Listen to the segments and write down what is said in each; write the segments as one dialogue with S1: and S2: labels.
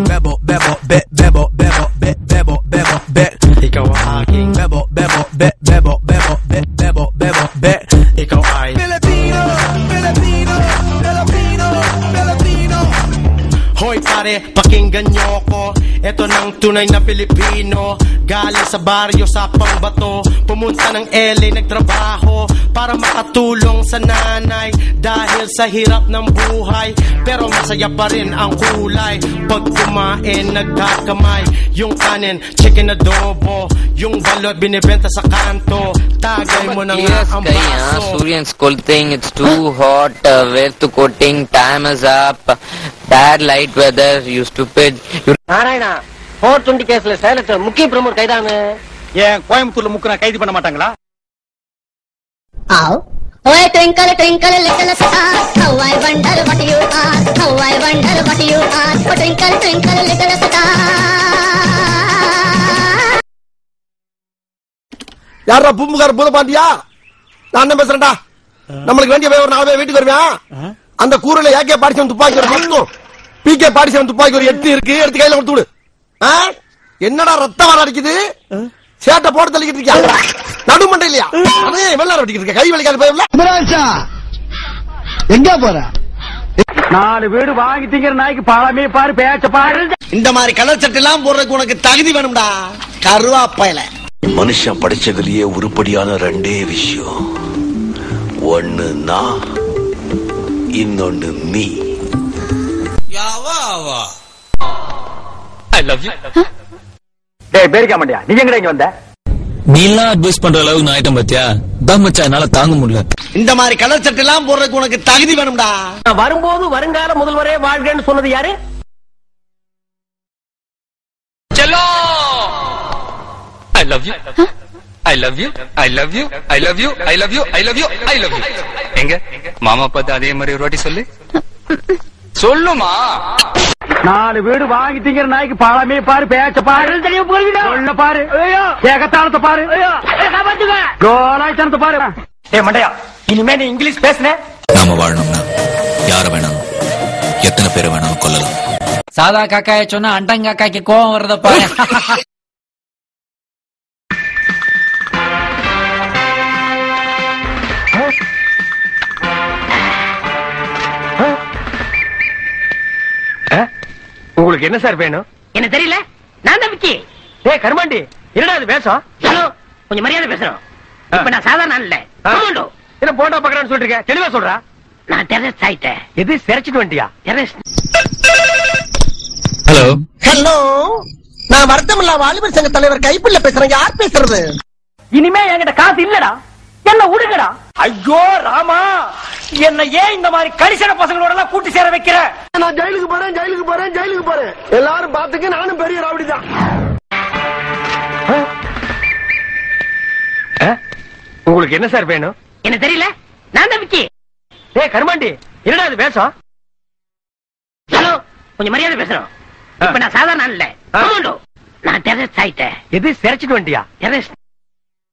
S1: Bebo, bebo, be, bebo, bebo, be, bebo, bebo, be. Ikaw ang aking bebo, bebo, be, bebo, bebo, be, bebo, bebo, be. Ikaw ay Filipino, Filipino, Filipino, Filipino. Hoy pare, pakinggan nyo ko. Eto ng tunay na Pilipino. Galing sa baryo sa Pangbato, pumunta ng LA nagtrabaho para makatulong sa nanay dahil sa hirap ng buhay. Pero masaya pa rin ang kulay pag kumain nagkakamay. Yung kanin, chicken adobo, yung balot binibenta sa kanto. Tagay mo na nga ang baso.
S2: Suryan scolding, it's too hot, where to quoting, time is up, bad light weather, you stupid.
S3: Narayana 420 கேஸ்ல சேலத்துல முக்கிய பிரமுகர் கைதானு.
S4: ஏன் கோயம்புத்தூர்ல முக்கிய கைது பண்ண மாட்டாங்களா?
S5: Oye, twinkle, twinkle, little star, how I wonder what you are, how I wonder what you are, oh, twinkle, twinkle, little star.
S6: யாரா பூமுகார் பூதபாண்டியா? நான் என்ன பேசுறேன்டா? நம்மளுக்கு வேண்டிய ஒரு 4 பேர் வீட்டுக்கு வருவேன். அந்த கூரையில ஏகே பாடிச்சவன் துப்பாக்கி ஒரு 10, பிகே பாடிச்சவன் துப்பாக்கி ஒரு 8 இருக்கு. எடுத்து கையில கொடுத்து விடு. என்னடா ரத்தம் வர அடிக்குது? சேட்டை போட்டு தள்ளிக்கிட்டு இருக்கியா? நடுமண்டை இல்லையா? அதே வெள்ளார வெட்டிக்கிட்டு இருக்க. கை வலிக்காது பயம்ல. எங்க போற?
S4: 4 வீடு வாங்கிட்டீங்க நாய்க்கு பாலமே பாரு பேச்ச பாரு.
S6: இந்த மாதிரி கலர் சட்டை எல்லாம் போடுறதுக்கு உனக்கு தகுதி வேணும்டா கருவாப்பையில.
S7: மனுஷன் படிச்சதுலயே உருப்படியான 2 விஷயம். ஒன்னு நான், இன்னொன்னு நீ.
S8: I love you.
S4: டேய் பேரிக்க மாட்டியா? நீ எங்கடா இங்க வந்த?
S8: நீலாம் அட்வைஸ் பண்ற அளவுக்கு நான் ஆயிட்டேன் பாத்தியா? தான் மச்சான் என்னால தாங்க முடியல.
S6: இந்த மாதிரி கலர் சட்டை எல்லாம் போடுறதுக்கு உனக்கு தகுதி வேணும்டா.
S3: வரும்போது வருங்கால முதல்வரே வாழ்கன்னு சொன்னது யாரு?
S8: Cello. I love you. I love you. I love you. I love you. I love you. I love you. I love you. எங்க மாமா பார்த்து அதே மாதிரி ஒரு வாட்டி சொல்லு. சொல்லுமா.
S4: 4 வீடு வாங்கிட்டீங்க நாய்க்கு பாலமே பாரு பேச்ச பாரு. சொல்ல பாரு. ஏகத்தாளத்தை பாரு. கோலாய்த்தனத்தை பாரு. ஏய் மண்டையா, இனிமே நீ இங்கிலீஷ் பேசுன.
S9: நாம வாழணும்னா யார வேணாலும் எத்தனை பேரை வேணாலும் கொல்லலாம்.
S2: சாதா காக்காய சொன்னா அண்டங்காக்காய்க்கு கோவம் வருத பாரு.
S4: உங்களுக்கு என்ன சார் வேணும்?
S3: என்ன தெரியல, நான் தான் விக்கி.
S4: ஏய் கருமாண்டி, என்னடா இது வேஷம்?
S3: ஹலோ, கொஞ்சம் மரியாதை பேசணும். இப்ப நான் சாதாரண இல்ல.
S4: என்ன போண்டா பக்கறான்னு சொல்லிட்டு இருக்க? தெளிவா சொல்றா.
S3: நான் டெரரிஸ்ட் ஆயிட்டேன்.
S4: எது சிறைச்சிட்டு வந்துட்டியா?
S3: டெரரிஸ்ட்.
S8: ஹலோ
S6: ஹலோ, நான் வருத்தமில்லா வாலிபர் சங்க தலைவர் கைப்புள்ள பேசுறேன். யார் பேசுறது?
S3: இனிமே என்கிட்ட காசு இல்லடா, என்ன உடுங்கடா.
S4: ஐயோ ராமா, என்ன ஏன் இந்த மாதிரி கரிசன பசங்களோட எல்லாம் கூட்டி சேர வைக்கிற?
S6: நான் ஜெயிலுக்கு போறேன், ஜெயிலுக்கு போறேன், ஜெயிலுக்கு போறேன். எல்லாரும் பாத்துக்க, நானும் பெரிய ராவடி தான்.
S4: உங்களுக்கு என்ன சார் வேணும்?
S3: என்ன தெரியல, நான் தான் விக்கி.
S4: ஏய் கருமாண்டி, என்னடா இது வேஷம்?
S3: ஹலோ, கொஞ்சம் மரியாதை பேசணும். இப்ப நான் சாதாரண இல்ல. நான் டெரரிஸ்ட் ஆயிட்டேன்.
S4: எது சிறைச்சிட்டு வந்துட்டியா?
S3: டெரரிஸ்ட்.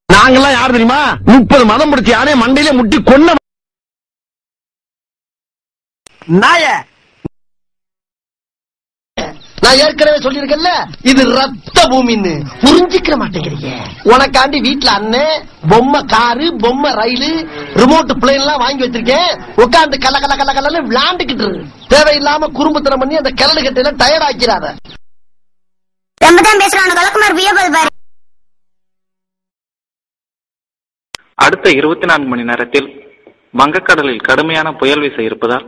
S6: நாங்கெல்லாம் யாரு தெரியுமா? 30 மதம் முடிச்சு யானே மண்டையில முட்டி கொன்ன நாய. நான் ஏற்கனவே சொல்லிருக்கேன்ல, இது ரத்த பூமின்னு புரிஞ்சுக்கிற மாட்டேங்கிறீங்க. உனக்காண்டி வீட்டுல அண்ணன் பொம்மை காரு, பொம்மை ரயிலு, ரிமோட் பிளேன் எல்லாம் வாங்கி வச்சிருக்கேன். உட்காந்து கல கல கல கலன்னு விளையாண்டுக்கிட்டு தேவையில்லாம குறும்புத்தனம் பண்ணி அந்த கிளடு கட்டையில டயர்ட் ஆக்கிறாத.
S10: அடுத்த 24 மணி நேரத்தில் வங்கக்கடலில் கடுமையான புயல் வீச இருப்பதால்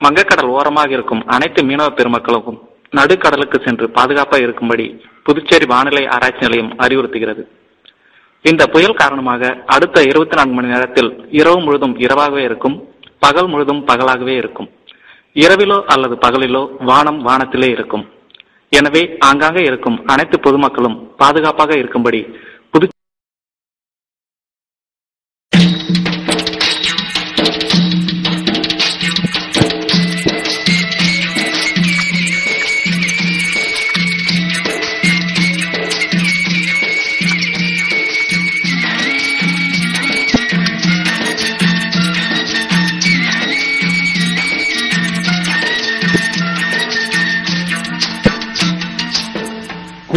S10: வங்கக்கடல் ஓரமாக இருக்கும் அனைத்து மீனவ பெருமக்களுக்கும் நடுக்கடலுக்கு சென்று பாதுகாப்பாக இருக்கும்படி புதுச்சேரி வானிலை ஆராய்ச்சி நிலையம் அறிவுறுத்துகிறது. இந்த புயல் காரணமாக அடுத்த 24 மணி நேரத்தில் இரவு முழுதும் இரவாகவே இருக்கும், பகல் முழுதும் பகலாகவே இருக்கும். இரவிலோ அல்லது பகலிலோ வானம் வானத்திலே இருக்கும். எனவே ஆங்காங்கே இருக்கும் அனைத்து பொதுமக்களும் பாதுகாப்பாக இருக்கும்படி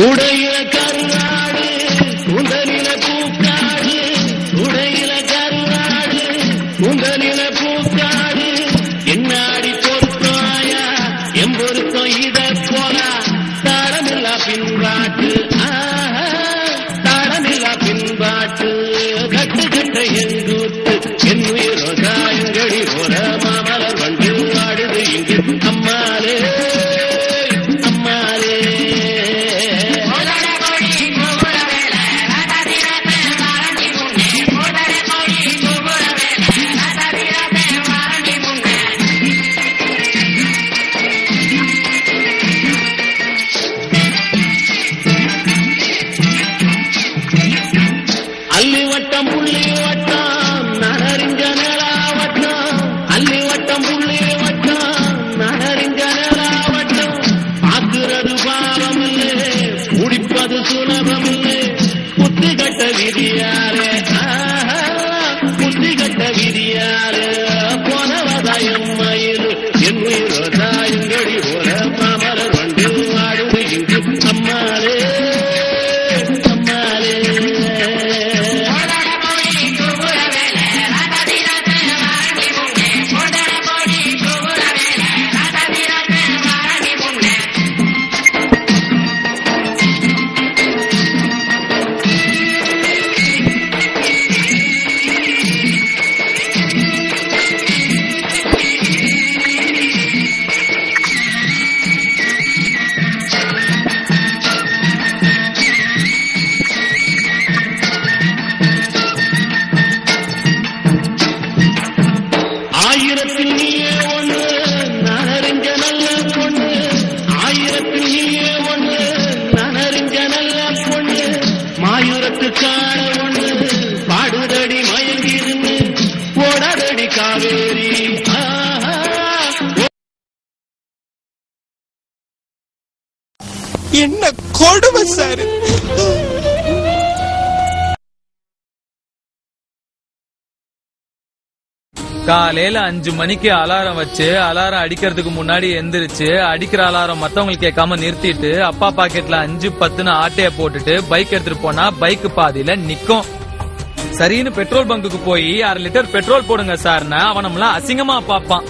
S11: உடையில கருநாடு உந்தலில பூக்காடு உடையில கருநாடு உந்தலில பூக்காடு என்னாடி பொறுத்தாயா எம்பொருத்தம் இத போனா தாளமில்லா பின்பாட்டு தாளமில்லா பின்பாட்டு கட்டு கட்ட எங்கூத்து என் உயிரோ தாயங்கடி போல மாமலர் வந்து ஆடுது இங்கு அம்மாலே அம்மாலே அல்லி வட்டம் புள்ளி வட்டம் நகரிஞ்ச நிலாவட்டம் அல்லி வட்டம் புள்ளி வட்டம் நகரிஞ்ச நிலாவட்டம் பார்க்கிறது பாவம் இல்லை குடிப்பது சுலபம் இல்லை புத்தி கட்ட விதியாரே புத்தி கட்ட விதியாரே போனவதாயம் மயில் என் உயிரோ தாயங்கடி போல மாமலர் வந்து ஆடுது இங்கு அம்மாளே அம்மாளே ஆயிரத்தில் நீயே ஒன்று நகரிஞ்ச நல்ல பொண்ணு ஆயிரத்தில் நீயே ஒன்று நகரிஞ்ச நல்ல பொண்ணு மாயூரத்துக்கான ஒண்ணு பாடுதடி மயங்கிருந்து போடாதடி காவேரி
S1: என்ன கொடுமை சார்.
S12: காலையில 5 மணிக்கு அலாரம் வச்சு அலாரம் அடிக்கிறதுக்கு முன்னாடி எந்திரிச்சு அடிக்கிற அலாரம் மத்தவங்களுக்கு கேட்காம நிறுத்திட்டு அப்பா பாக்கெட்ல 5-10 ஆட்டைய போட்டுட்டு பைக் எடுத்துட்டு போனா பைக் பாதியில நிக்கும். சரின்னு பெட்ரோல் பங்குக்கு போய் 1/2 லிட்டர் பெட்ரோல் போடுங்க சார்னா அவன் நம்மள அசிங்கமா பாப்பான்.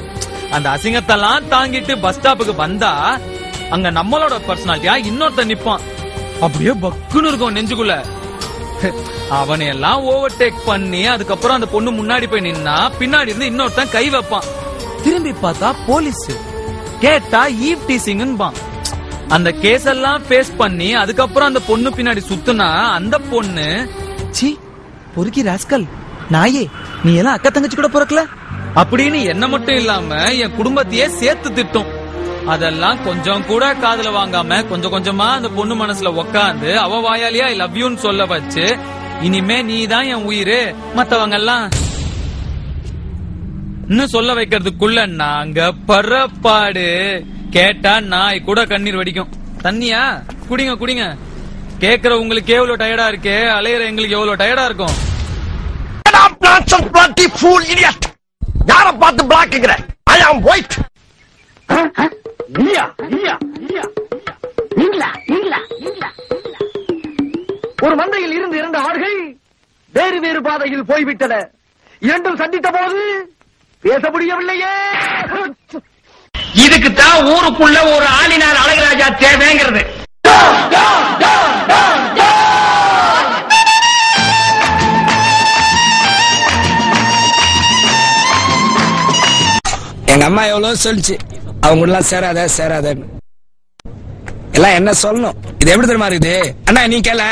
S12: அந்த அசிங்கத்தெல்லாம் தாங்கிட்டு பஸ் ஸ்டாப்புக்கு வந்தா அங்க நம்மளோட பர்சனாலிட்டியா இன்னொருத்த நிப்பான். அப்படியே பக்குன்னு இருக்கும் நெஞ்சுக்குள்ள. அவனையெல்லாம் ஓவர்டேக் பண்ணி அதுக்கப்புறம் அந்த பொண்ணு முன்னாடி போய் நின்னா பின்னாடி இருந்து இன்னொருத்தன் கை வைப்பான். திரும்பி பார்த்தா போலீஸ். கேட்டா ஈவ் டீசிங்பான். அந்த கேஸ் எல்லாம் ஃபேஸ் பண்ணி அதுக்கப்புறம் அந்த பொண்ணு பின்னாடி சுத்துனா அந்த பொண்ணு சி பொறுக்கி ராஸ்கல் நாயே நீ எல்லாம் அக்கா தங்கச்சி கூட பிறக்கல அப்படின்னு என்ன மட்டும் இல்லாம என் குடும்பத்தையே சேர்த்து திட்டும். அதெல்லாம் கொஞ்சம் கூட காதுல வாங்காம கொஞ்சம் கொஞ்சமா அந்த பொண்ணு மனசுல உக்காந்து அவ வாயாலியா ஐ லவ் யூன்னு சொல்ல வச்சு இனிமே நீதான் என் உயிரு மத்தவங்க எல்லாம் இன்னும் சொல்ல வைக்கிறதுக்குள்ள நாங்க பரப்பாடு. கேட்டா நாய் கூட கண்ணீர் வடிக்கும். தண்ணியா குடிங்க குடிங்க. கேக்குற உங்களுக்கு எவ்வளவு டயர்டா இருக்கு, அலையிற எங்களுக்கு எவ்வளவு டயர்டா இருக்கும்.
S6: யார பார்த்து பிளாக்குங்கிற? ஐ ஆம் ஒயிட். ஒரு மந்தையில் இருந்து 2 ஆடுகள் வேறு வேறு பாதையில் போய்விட்டன. இரண்டும் சந்தித்த போது பேச முடியவில்லையே.
S4: இதுக்குத்தான் ஊருக்குள்ள ஒரு ஆளினார் அழகராஜா தேவைங்கிறது.
S13: எங்க அம்மா எவ்வளவு சொல்லிச்சு அவங்க எல்லாம் சேராத சேராதன்னு. எல்லாம் என்ன சொல்லணும். இது எப்படி தெரியுமா இருக்குது அண்ணா? நீ கேள.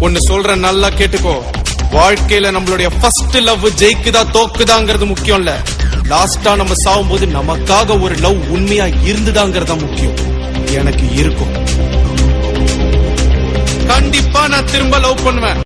S1: ஒன்னு சொல்ற நல்லா கேட்டுக்கோ. வாழ்க்கையில நம்மளுடைய ஃபர்ஸ்ட் லவ் ஜெயிக்குதா தோக்குதாங்கிறது முக்கியம் இல்ல. லாஸ்டா நம்ம சாகும்போது நமக்காக ஒரு லவ் உண்மையா இருந்துதாங்கிறதா முக்கியம். எனக்கு இருக்கும். கண்டிப்பா நான் திரும்ப லவ் பண்ணுவேன்.